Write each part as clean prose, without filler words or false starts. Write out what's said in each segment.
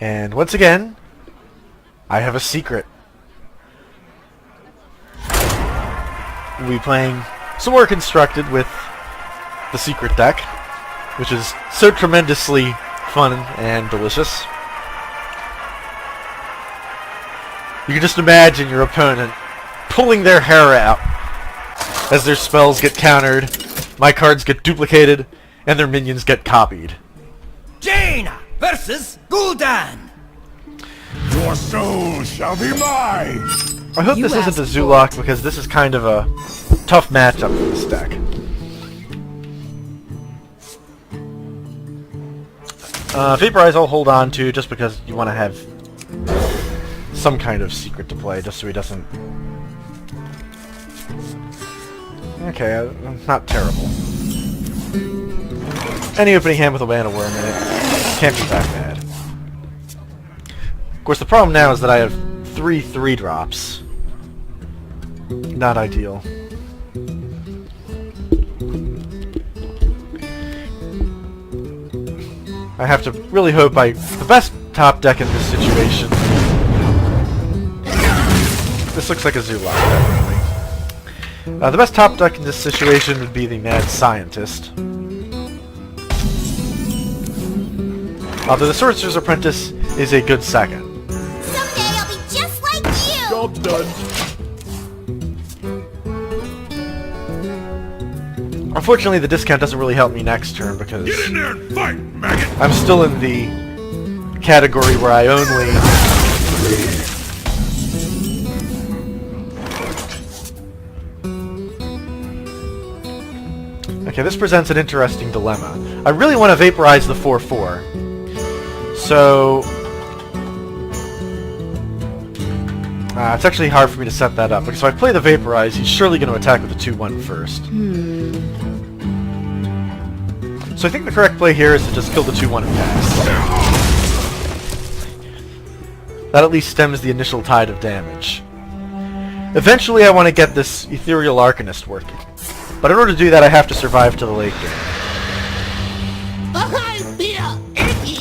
And once again, I have a secret. We'll be playing some more Constructed with the secret deck, which is so tremendously fun and delicious. You can just imagine your opponent pulling their hair out as their spells get countered, my cards get duplicated, and their minions get copied. Jaina versus Gul'dan. Your soul shall be mine! I hope this isn't a Zulok, because this is kind of a tough matchup for this deck. Vaporize I'll hold on to just because you want to have some kind of secret to play, just so he doesn't... Okay, not terrible. Any opening hand with a Mana Worm in it can't be that bad. Of course, the problem now is that I have 3 3-drops. Not ideal. I have to really hope the best top deck in this situation... This looks like a Zulok, definitely. The best top deck in this situation would be the Mad Scientist. Although the Sorcerer's Apprentice is a good second. Someday I'll be just like you! Job done. Unfortunately, the discount doesn't really help me next turn because Get in there and fight, maggot! I'm still in the category where I only... Okay, this presents an interesting dilemma. I really want to vaporize the 4/4. So... it's actually hard for me to set that up, because if I play the Vaporize, he's surely going to attack with the 2/1 first. So I think the correct play here is to just kill the 2/1 and pass. That at least stems the initial tide of damage. Eventually I want to get this Ethereal Arcanist working. But in order to do that, I have to survive to the late game.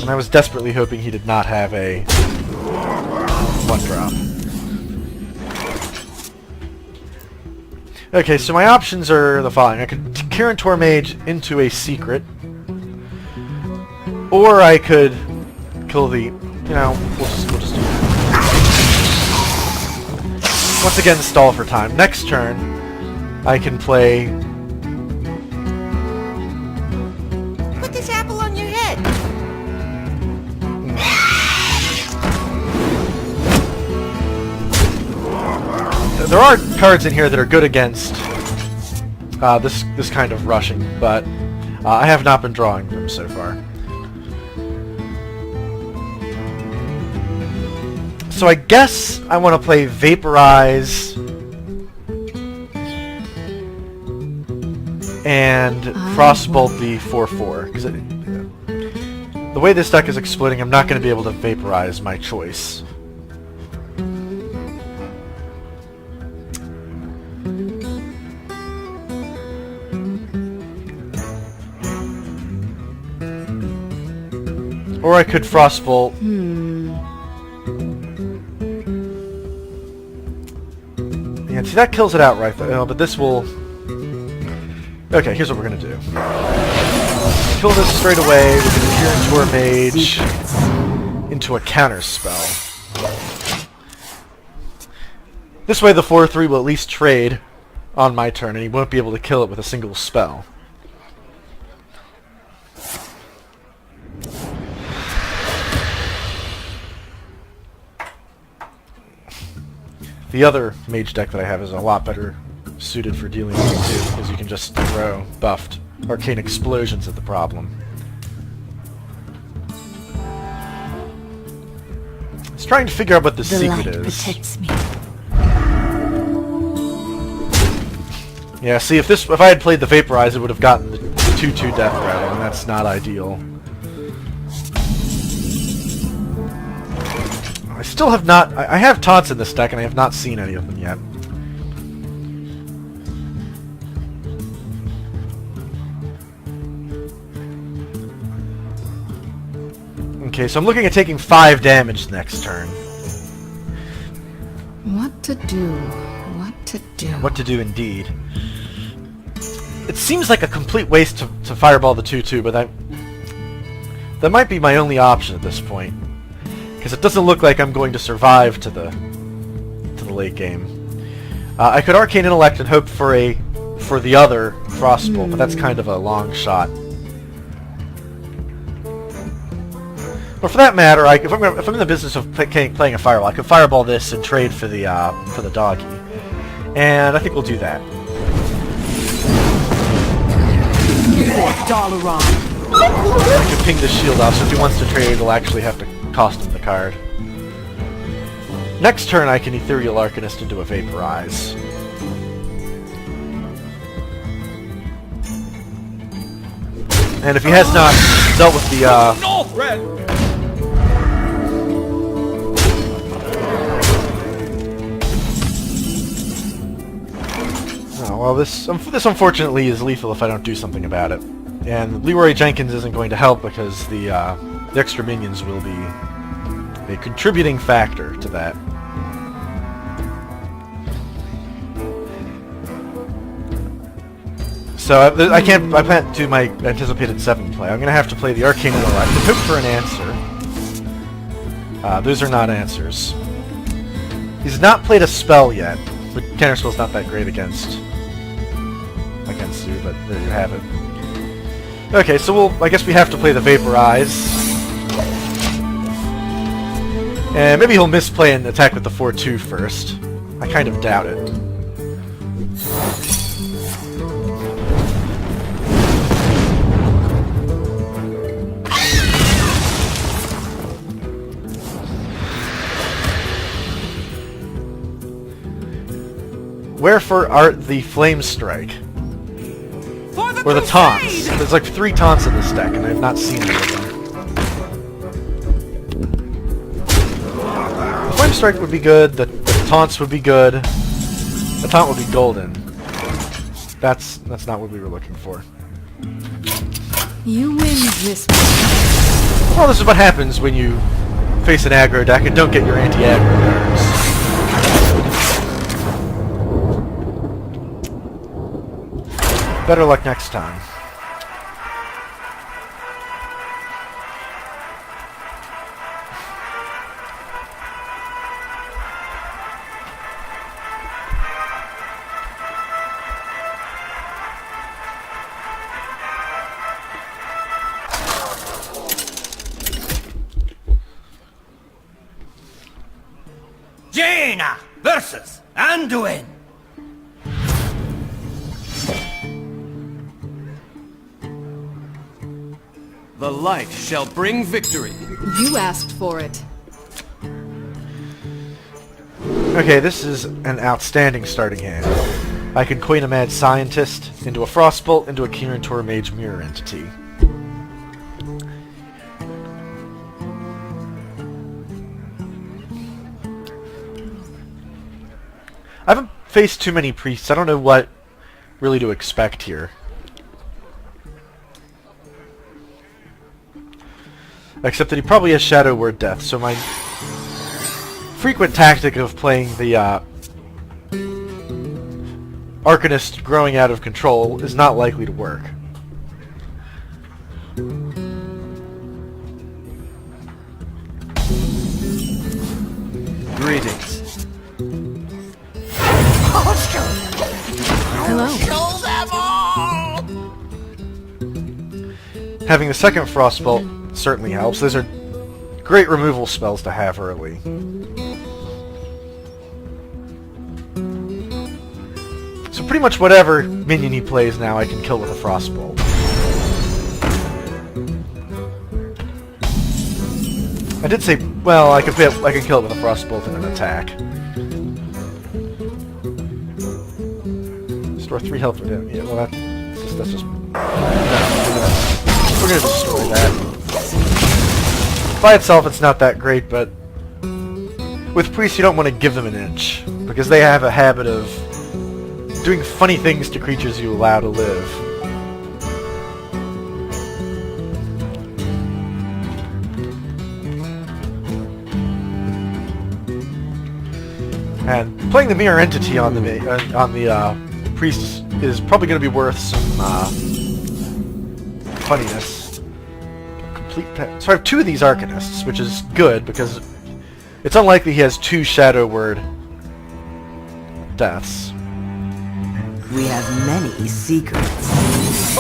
And I was desperately hoping he did not have a 1-drop. Okay, so my options are the following. I could Kirin Tormage into a secret. Or I could kill the... You know, we'll just do that. Once again, stall for time. Next turn, I can play... Put this apple on your head! There are cards in here that are good against this kind of rushing, but I have not been drawing them so far. So I guess I want to play Vaporize and Frostbolt the 4/4, because the way this deck is exploding, I'm not going to be able to Vaporize my choice. Or I could Frostbolt. Yeah, see, that kills it outright, but this will... Okay, here's what we're gonna do. Kill this straight away with an Kirin Tormage into a counter spell. This way the 4/3 will at least trade on my turn, and he won't be able to kill it with a single spell. The other mage deck that I have is a lot better suited for dealing with it too, because you can just throw buffed Arcane Explosions at the problem. I was trying to figure out what the secret is. Protects me. Yeah, see, if I had played the Vaporize, it would have gotten the 2/2 death rattle, and that's not ideal. I still have not... I have taunts in this deck, and I have not seen any of them yet. Okay, so I'm looking at taking 5 damage next turn. What to do? What to do? What to do indeed. It seems like a complete waste to fireball the 2/2, but that might be my only option at this point. Because it doesn't look like I'm going to survive to the late game. I could Arcane Intellect and hope for the other Frostbolt, but that's kind of a long shot. But for that matter, if I'm in the business of playing a fireball, I could fireball this and trade for the doggy, and I think we'll do that. I can ping the shield off, so if he wants to trade, it'll actually have to cost him the card. Next turn, I can Ethereal Arcanist into a Vaporize. And if he has not dealt with the oh, well, this unfortunately is lethal if I don't do something about it. And Leroy Jenkins isn't going to help because the extra minions will be a contributing factor to that. So I can't do my anticipated 7 play. I'm gonna have to play the Arcane Intellect and hope for an answer. Those are not answers. He's not played a spell yet, but Counterspell's not that great against you, but there you have it. Okay, so I guess we have to play the Vaporize. And maybe he'll misplay and attack with the 4/2 first. I kind of doubt it. Wherefore art the Flame Strike? Or the taunts. There's like 3 taunts in this deck, and I've not seen any of them. The Flame Strike would be good, the taunts would be good. The taunt would be golden. That's not what we were looking for. You win this one. Well, this is what happens when you face an aggro deck and don't get your anti-aggro cards. Better luck next time. Jaina versus Anduin. The light shall bring victory. You asked for it. Okay, this is an outstanding starting hand. I can coin a Mad Scientist into a Frostbolt into a Kirin Tor Mage Mirror entity. I haven't faced too many priests. I don't know what really to expect here. Except that he probably has Shadow Word Death, so my frequent tactic of playing the Arcanist growing out of control is not likely to work. Greetings. Hello. Kill them all! Having the second Frostbolt certainly helps. Those are great removal spells to have early. So pretty much whatever minion he plays now I can kill with a Frostbolt. I did say, well, I can kill it with a Frostbolt in an attack. Restore 3 health with him. Yeah, well that's just no, we're gonna destroy that. By itself it's not that great, but with priests you don't want to give them an inch, because they have a habit of doing funny things to creatures you allow to live. And playing the mirror entity on the priest is probably going to be worth some funniness. So I have 2 of these Arcanists, which is good because it's unlikely he has 2 Shadow Word deaths. We have many secrets.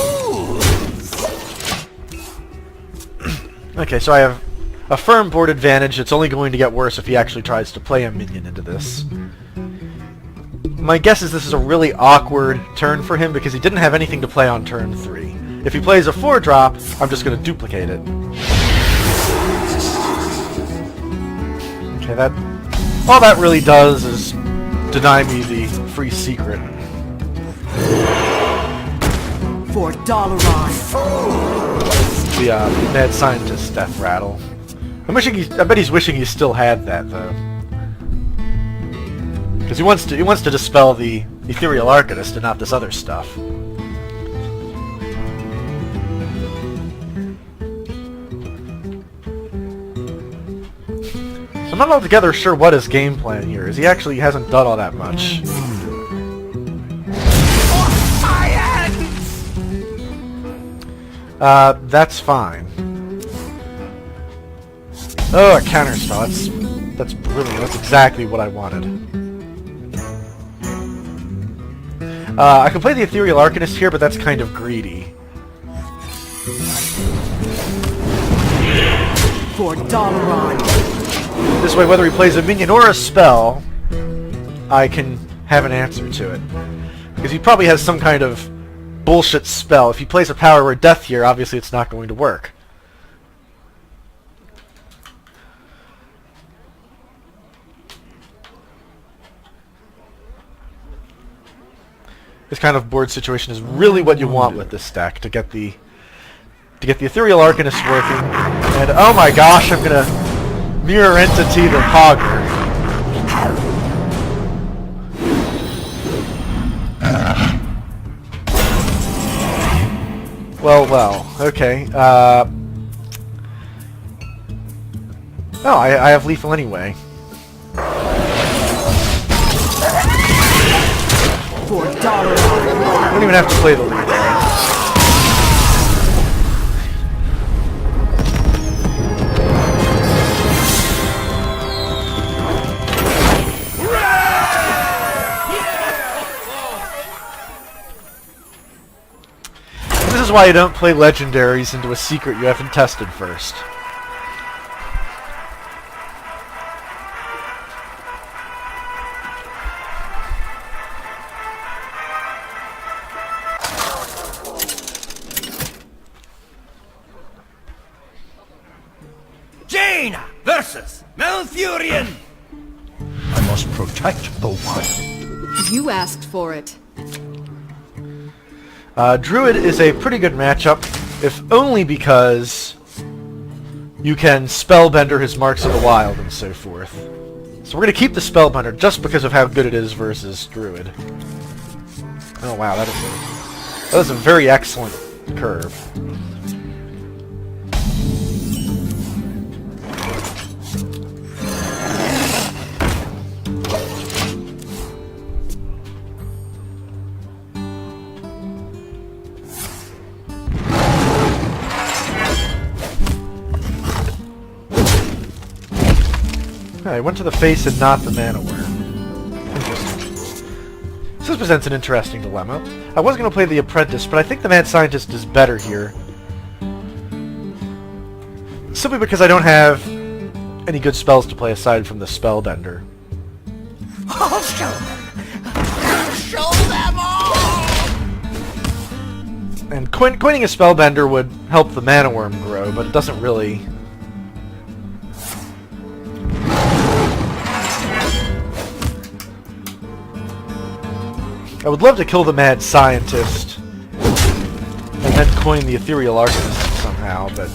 Okay, so I have a firm board advantage. It's only going to get worse if he actually tries to play a minion into this. My guess is this is a really awkward turn for him because he didn't have anything to play on turn 3. If he plays a 4-drop, I'm just going to duplicate it. Okay, all that really does is deny me the free secret. For Dalaran. The mad scientist death rattle. I bet he's wishing he still had that though, because he wants to dispel the ethereal arcanist and not this other stuff. So I'm not altogether sure what his game plan here is. He actually hasn't done all that much. That's fine. Oh, a counterspell. That's brilliant. That's exactly what I wanted. I can play the Ethereal Arcanist here, but that's kind of greedy. For Dalaran. This way, whether he plays a minion or a spell, I can have an answer to it. Because he probably has some kind of bullshit spell. If he plays a Power Word Death here, obviously it's not going to work. This kind of board situation is really what you want with this deck to get the Ethereal Arcanist working. And oh my gosh, I'm gonna mirror entity the Hogger. Well, okay. Oh, I have lethal anyway. For Dalaran. I don't even have to play the lead. This is why you don't play legendaries into a secret you haven't tested first. Jaina versus Malfurion! I must protect the wild. You asked for it. Druid is a pretty good matchup, if only because you can Spellbender his Marks of the Wild and so forth. So we're going to keep the Spellbender just because of how good it is versus Druid. Oh wow, that is a very excellent curve. I went to the face and not the Manowar. Interesting. This presents an interesting dilemma. I was going to play the Apprentice, but I think the Mad Scientist is better here. Simply because I don't have any good spells to play aside from the Spellbender. I'll show them! I'll show them all! And coining a Spellbender would help the Mana Worm grow, but it doesn't really... I would love to kill the Mad Scientist and then coin the Ethereal Arcanist somehow, but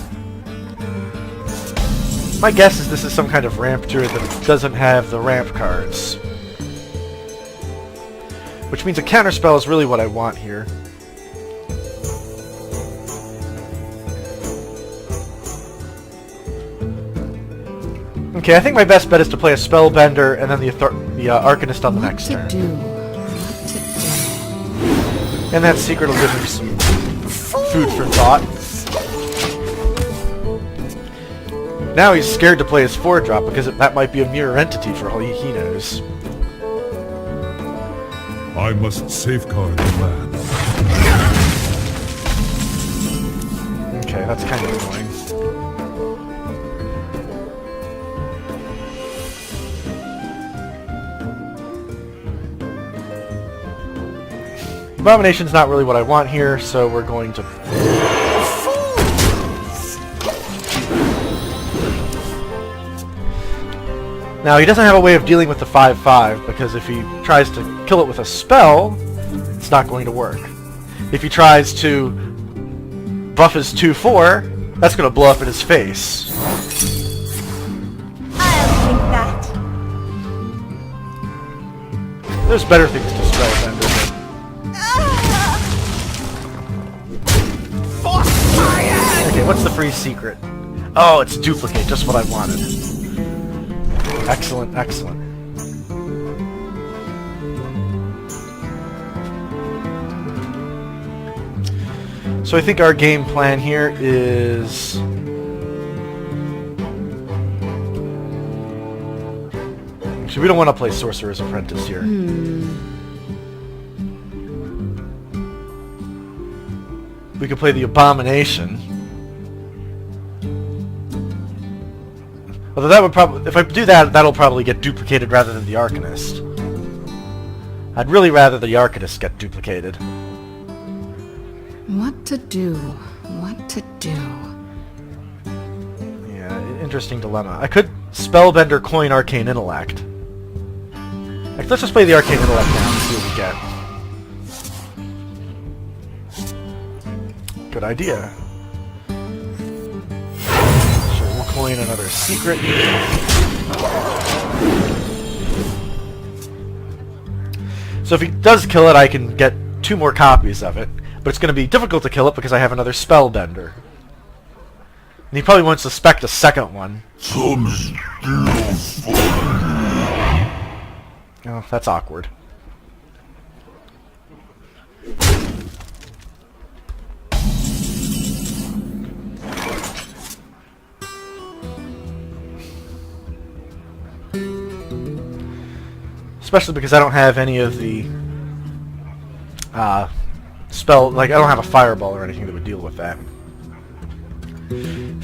my guess is this is some kind of ramp druid that doesn't have the ramp cards. Which means a counterspell is really what I want here. Okay, I think my best bet is to play a Spellbender and then the Arcanist on the What next to turn. do? What to do? And that secret will give him some food for thought. Now he's scared to play his 4-drop because that might be a mirror entity for all he knows. I must safeguard the land. Okay, that's kind of annoying. Abomination's not really what I want here, so we're going to... Now, he doesn't have a way of dealing with the 5/5, because if he tries to kill it with a spell, it's not going to work. If he tries to buff his 2/4, that's going to blow up in his face. I'll think that. There's better things to Spellbender than... Okay, what's the free secret? Oh, it's duplicate, just what I wanted. Excellent, excellent. So I think our game plan here is... Actually, we don't want to play Sorcerer's Apprentice here. We could play the Abomination. Although that would probably... If I do that, that'll probably get duplicated rather than the Arcanist. I'd really rather the Arcanist get duplicated. What to do? What to do? Yeah, interesting dilemma. I could Spellbender coin Arcane Intellect. Like, let's just play the Arcane Intellect now and see what we get. Good idea. Sure, we'll coin another secret. So if he does kill it, I can get 2 more copies of it. But it's going to be difficult to kill it because I have another Spellbender. And he probably won't suspect a second one. Some still Oh, that's awkward. Especially because I don't have any of the I don't have a fireball or anything that would deal with that.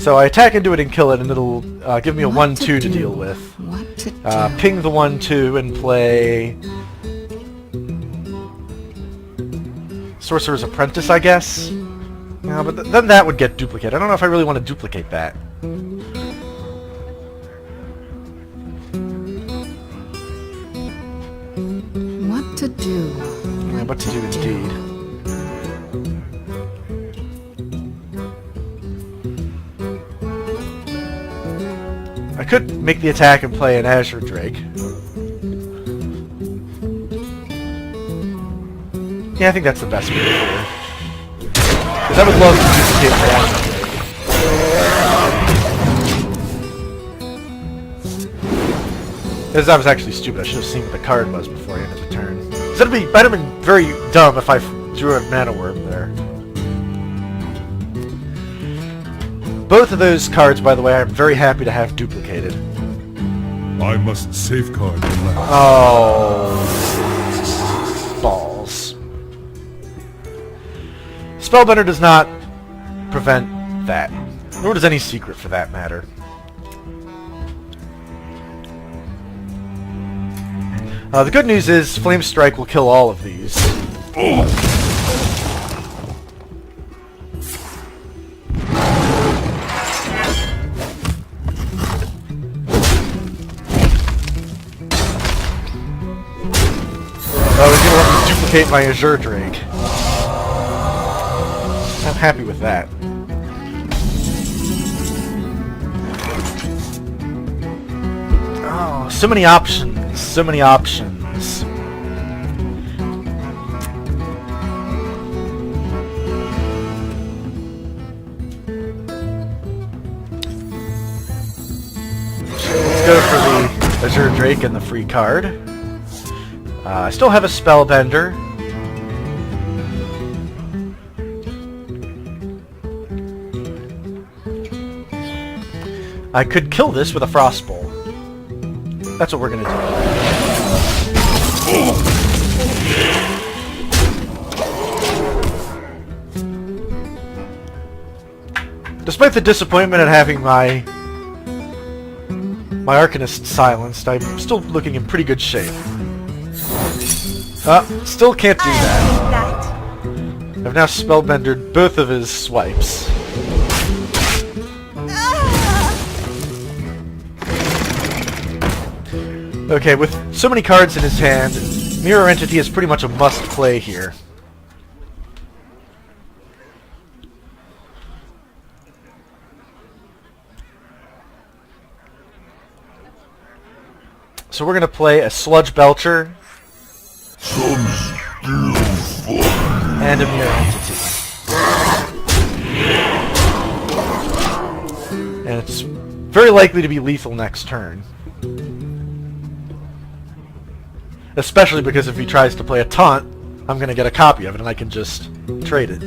So I attack into it and kill it, and it'll give me a 1/2 to deal with. What to do? Ping the 1/2 and play Sorcerer's Apprentice, I guess. Yeah, but then that would get duplicated. I don't know if I really want to duplicate that. What to do? Yeah, what to do indeed. I could make the attack and play an Azure Drake. Yeah, I think that's the best move here. Because I would love to duplicate my Azure Drake. Because that was actually stupid. I should have seen what the card was before I ended the turn. Because that'd have been very dumb if I drew a Mana Wurm there. Both of those cards, by the way, I'm very happy to have duplicated. I must safeguard the land. Oh, balls. Spellbender does not prevent that. Nor does any secret, for that matter. The good news is Flame Strike will kill all of these. Oh, he's gonna want to duplicate my Azure Drake. I'm happy with that. Oh, so many options. So many options. Let's go for the Azure Drake and the free card. I still have a Spellbender. I could kill this with a Frostbolt. That's what we're gonna do. Despite the disappointment at having my Arcanist silenced, I'm still looking in pretty good shape. Still can't do that. I've now Spellbendered both of his swipes. Okay, with so many cards in his hand, Mirror Entity is pretty much a must-play here. So we're going to play a Sludge Belcher and a Mirror Entity. And it's very likely to be lethal next turn. Especially because if he tries to play a taunt, I'm going to get a copy of it and I can just trade it.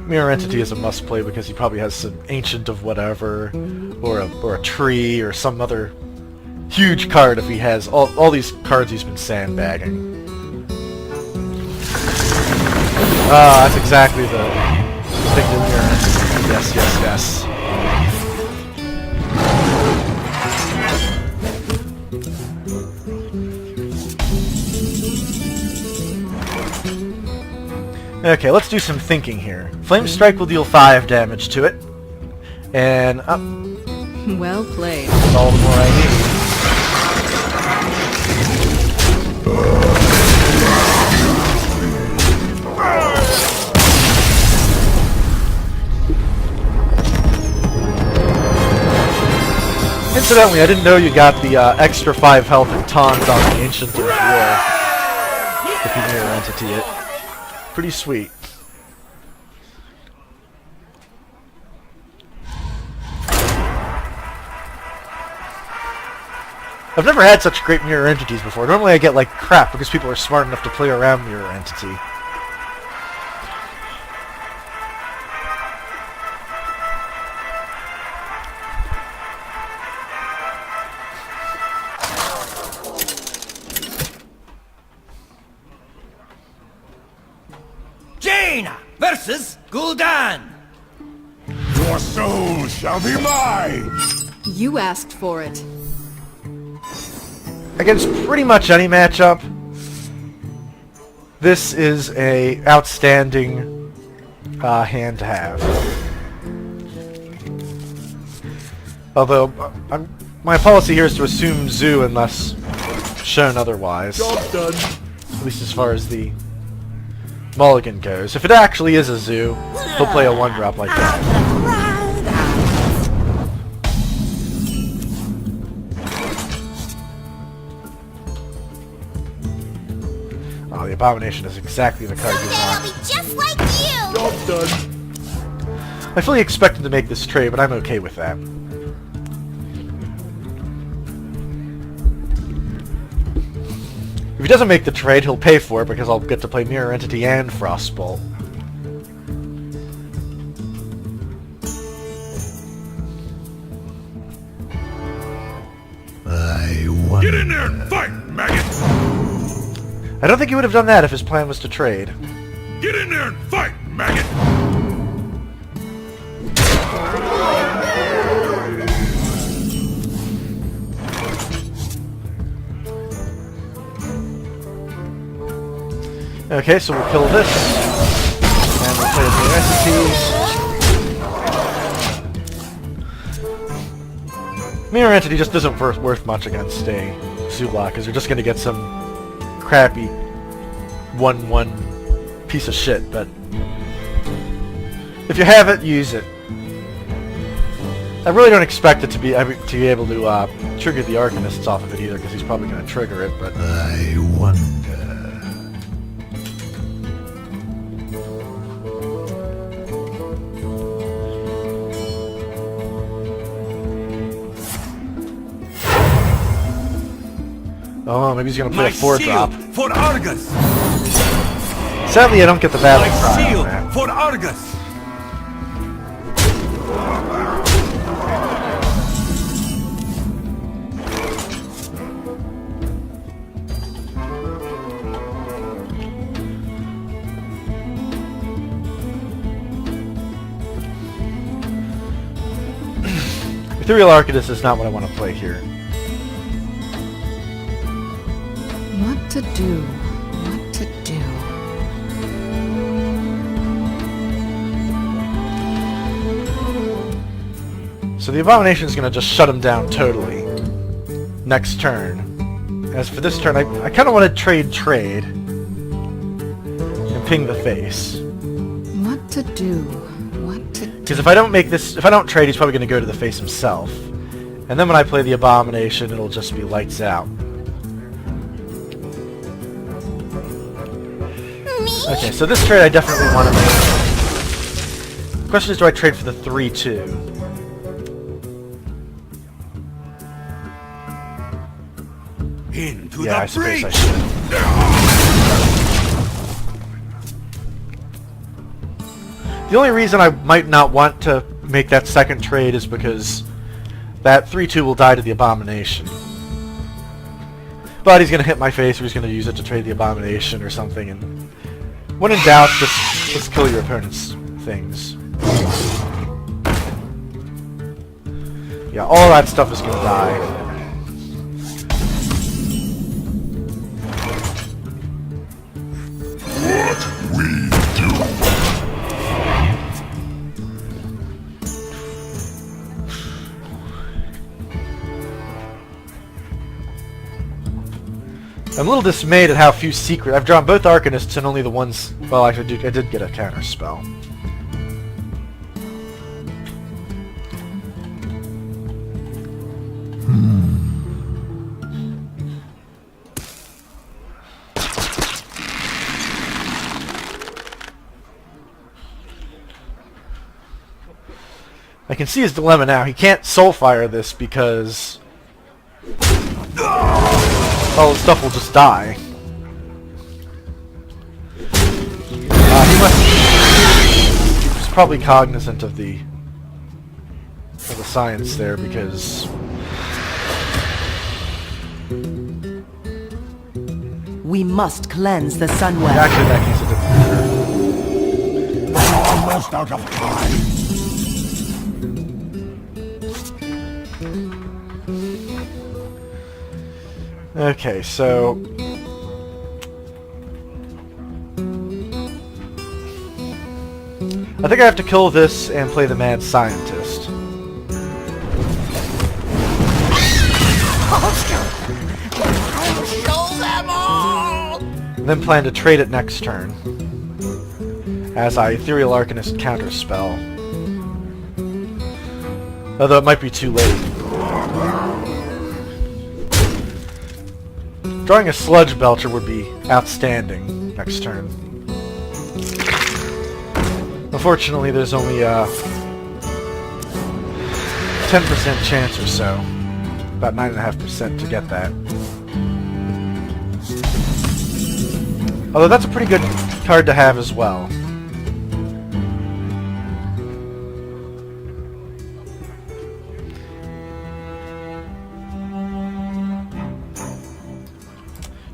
Mirror Entity is a must-play because he probably has some Ancient of whatever, or a tree, or some other huge card if he has all these cards he's been sandbagging. That's exactly the thing to Mirror Entity. Yes, yes, yes. Okay, let's do some thinking here. Flame Strike will deal 5 damage to it. And Well played. all the more I need. Incidentally, I didn't know you got the extra 5 health and taunt on the Ancient of War if you Mirror Entity it. Pretty sweet. I've never had such great Mirror Entities before. Normally I get like crap because people are smart enough to play around Mirror Entity. Jaina versus Gul'dan. Your soul shall be mine! You asked for it. Against pretty much any matchup, this is a outstanding hand to have. Although, my policy here is to assume Zoo unless shown otherwise. Job done. At least as far as the mulligan goes. If it actually is a Zoo, he'll play a 1-drop like that. Oh, the Abomination is exactly the card you Someday I'll want. be just like you! Job done. I fully expected to make this trade, but I'm okay with that. If he doesn't make the trade, he'll pay for it because I'll get to play Mirror Entity and Frostbolt. Get in there and fight, maggot! I don't think he would have done that if his plan was to trade. Get in there and fight, maggot! Okay, so we'll kill this. And we'll play a Mirror Entity. Mirror Entity just isn't worth much against a Zoolock, because you're just going to get some crappy 1/1 piece of shit, but if you have it, use it. I really don't expect it to be able to trigger the Arcanists off of it either, because he's probably going to trigger it, but I wonder. Maybe he's gonna play My a 4-drop. shield for Argus! Sadly, I don't get the battle My cry on shield that. for Argus! Ethereal Arcanist is not what I want to play here. What to do? What to do? So the Abomination is going to just shut him down totally. Next turn. As for this turn, I kind of want to trade. And ping the face. What to do? What to do? Because if I don't trade, he's probably going to go to the face himself. And then when I play the Abomination, it'll just be lights out. Okay, so this trade I definitely want to make. The question is, do I trade for the 3-2? Into Yeah, I the suppose I breach! should. The only reason I might not want to make that second trade is because that 3-2 will die to the Abomination. But he's going to hit my face, or he's going to use it to trade the Abomination or something, and when in doubt, just kill your opponent's things. Yeah, all that stuff is going to die. What we do. I'm a little dismayed at how few secret. I've drawn both Arcanists and only the ones. Well, actually, I did get a counter spell. I can see his dilemma now. He can't Soulfire this because all his stuff will just die. He's probably cognizant of the science there, because We must cleanse the Sunwell. actually that case it didn't matter. Almost out of time. Okay, so I think I have to kill this and play the Mad Scientist. I'll show them all! And then plan to trade it next turn as I Ethereal Arcanist counterspell. Although it might be too late. Drawing a Sludge Belcher would be outstanding next turn. Unfortunately, there's only a 10% chance or so. About 9.5% to get that. Although that's a pretty good card to have as well.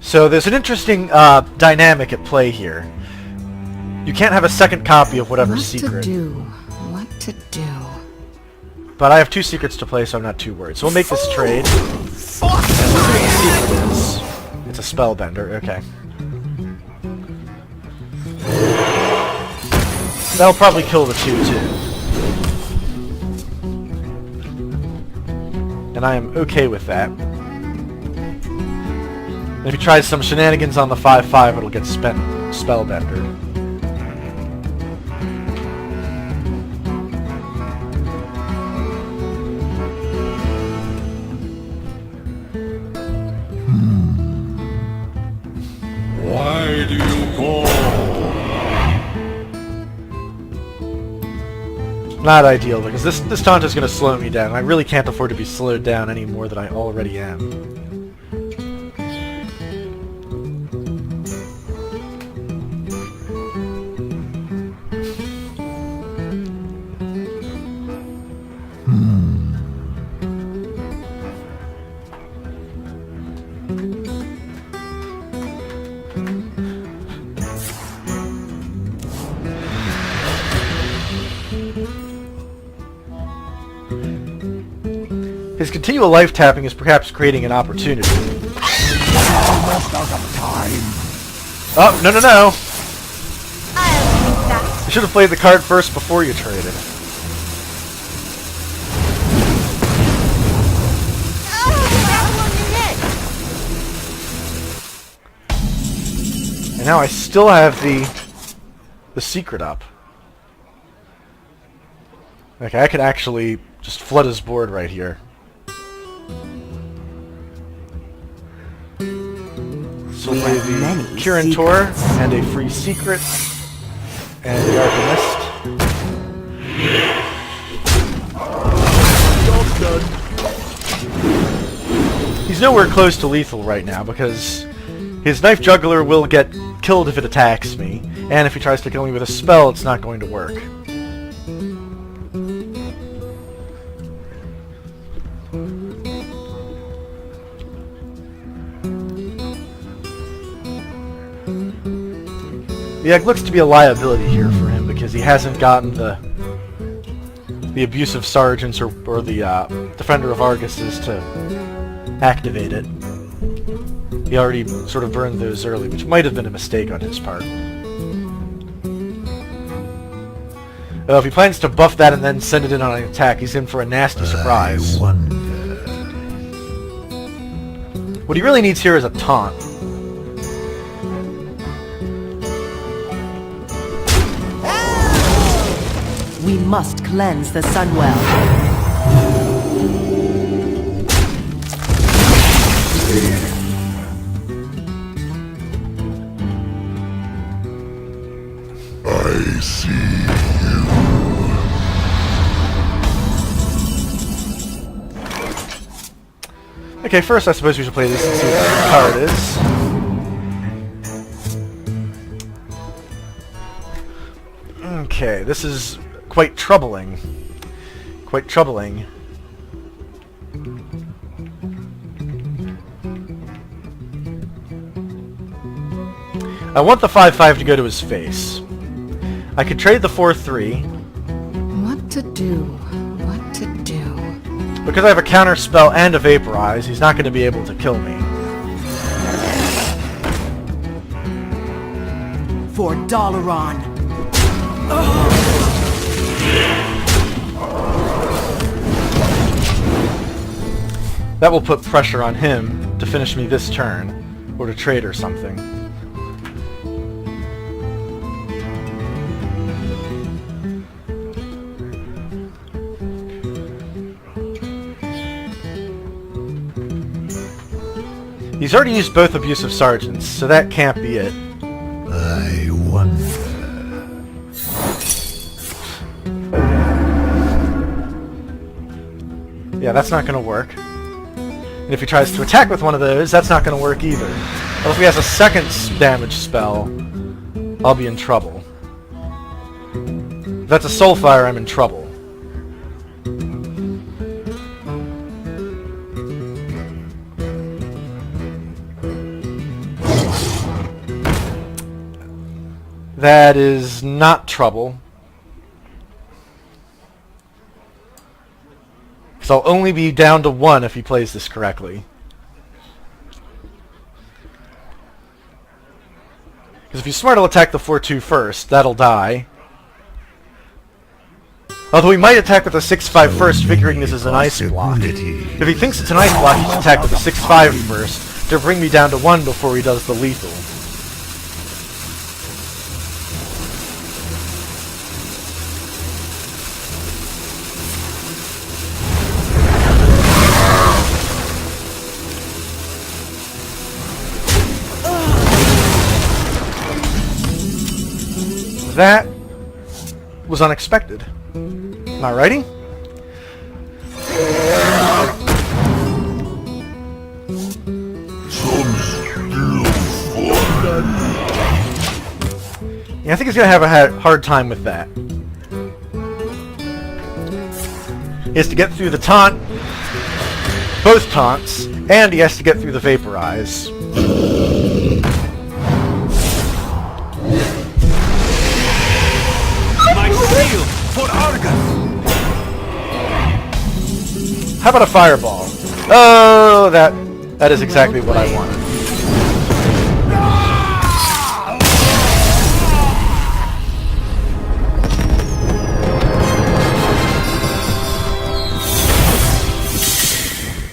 So there's an interesting dynamic at play here. You can't have a second copy of whatever What secret. to do? What to do? But I have 2 secrets to play, so I'm not too worried. So we'll make this trade. And we'll see what the secret is. It's a spellbender, okay. That'll probably kill the 2-2. And I am okay with that. If he tries some shenanigans on the 5-5, it'll get spent spellbender. Why do you call? Not ideal, because this taunt is going to slow me down. I really can't afford to be slowed down any more than I already am. His continual life tapping is perhaps creating an opportunity. Almost out of time. Oh, no, no, no! I'll do that. You should have played the card first before you traded. And now I still have the secret up. Okay, I could actually just flood his board right here. So we'll play the Kirin Tor and a free secret and the Alchemist. He's nowhere close to lethal right now because his Knife Juggler will get killed if it attacks me, and if he tries to kill me with a spell, it's not going to work. Yeah, it looks to be a liability here for him because he hasn't gotten the Abusive Sergeants or the Defender of Arguses to activate it. He already sort of burned those early, which might have been a mistake on his part. If he plans to buff that and then send it in on an attack, he's in for a nasty surprise. What he really needs here is a taunt. We must cleanse the Sunwell. I see you. Okay, first I suppose we should play this and see what the card is. Okay, this is quite troubling. Quite troubling. I want the 5/5 to go to his face. I could trade the 4/3. What to do? What to do? Because I have a counter spell and a Vaporize, he's not going to be able to kill me. For Dalaran. That will put pressure on him to finish me this turn, or to trade or something. He's already used both Abusive Sergeants, so that can't be it. I wonder. Yeah, that's not going to work. And if he tries to attack with one of those, that's not going to work either. Well, if he has a second damage spell, I'll be in trouble. If that's a Soulfire, I'm in trouble. That is not trouble. Because I'll only be down to 1 if he plays this correctly. Because if he's smart, he'll attack the 4/2 first. That'll die. Although he might attack with a 6/5 first, figuring this is an ice block. If he thinks it's an ice block, he can attack with a 6/5 first to bring me down to 1 before he does the lethal. That was unexpected. Am I righty? Yeah, I think he's going to have a hard time with that. He has to get through the taunt, both taunts, and he has to get through the Vaporize. How about a fireball? Oh, that is exactly what I wanted.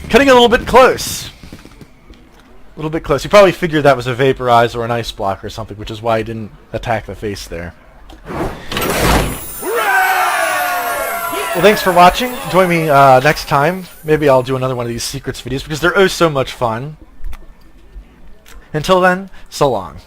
Cutting a little bit close. A little bit close. You probably figured that was a vaporize or an ice block or something, which is why I didn't attack the face there. Well, thanks for watching. Join me next time. Maybe I'll do another one of these secrets videos because they're oh so much fun. Until then, so long.